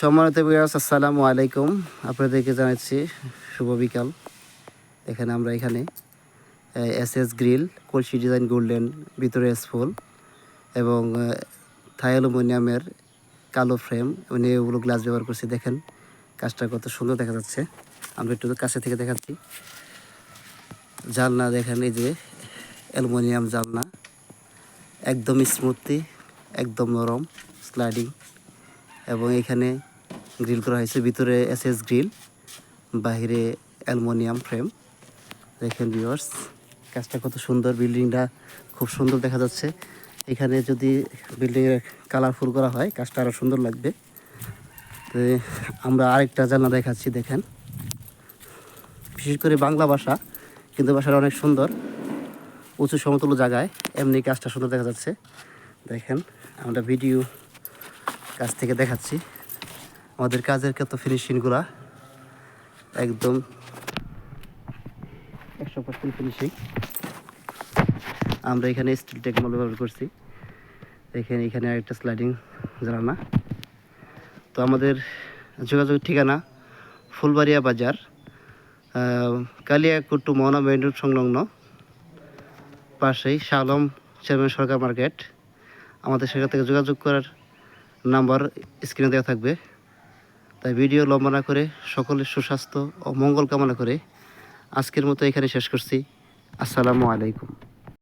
সম্মানিত ভিউয়ার্স, আসসালামু আলাইকুম। আপনাদেরকে জানাচ্ছি শুভ বিকাল। এখানে এসএস গ্রিল, কলসি ডিজাইন গোল্ডেন, ভিতরে ফুল এবং থাই অ্যালুমিনিয়ামের কালো ফ্রেম ওগুলো গ্লাস ব্যবহার করছি। দেখেন কাজটা কত সুন্দর দেখা যাচ্ছে। আমরা একটু কাছে থেকে দেখাচ্ছি। জানলা দেখেন, এই যে অ্যালুমিনিয়াম জানলা, একদম স্মুথলি, একদম নরম, স্লাইডিং। এবং এখানে গ্রিল করা হয়েছে, ভিতরে এসএস গ্রিল, বাহিরে অ্যালুমিনিয়াম ফ্রেম। দেখেন ভিউয়ার্স, কাজটা কত সুন্দর। বিল্ডিংটা খুব সুন্দর দেখা যাচ্ছে। এখানে যদি বিল্ডিংয়ের কালারফুল করা হয়, কাজটা আরও সুন্দর লাগবে। তো আমরা আরেকটা জানলা দেখাচ্ছি। দেখেন, বিশেষ করে বাংলা ভাষা, কিন্তু ভাষাটা অনেক সুন্দর, উঁচু সমতল জায়গায় এমনি কাজটা সুন্দর দেখা যাচ্ছে। দেখেন, আমরা ভিডিও কাজ থেকে দেখাচ্ছি আমাদের কাজের কত ফিনিশিংগুলা, একদম 100% ফিনিশিং। আমরা এখানে স্টিল টেকমল ব্যবহার করছি। এখানে আরেকটা স্লাইডিং জানালা। তো আমাদের যোগাযোগ ঠিকানা ফুলবাড়িয়া বাজার, কালিয়াকুট্টু মোহনা মেইন রোড সংলগ্ন, পাশেই শাহ আলম চেয়ারম্যান সরকার মার্কেট। আমাদের সেখান থেকে যোগাযোগ করার নাম্বার স্ক্রিনে দেওয়া থাকবে। তাই ভিডিও লম্বা না করে সকলের সুস্বাস্থ্য ও মঙ্গল কামনা করে আজকের মতো এখানে শেষ করছি। আসসালামু আলাইকুম।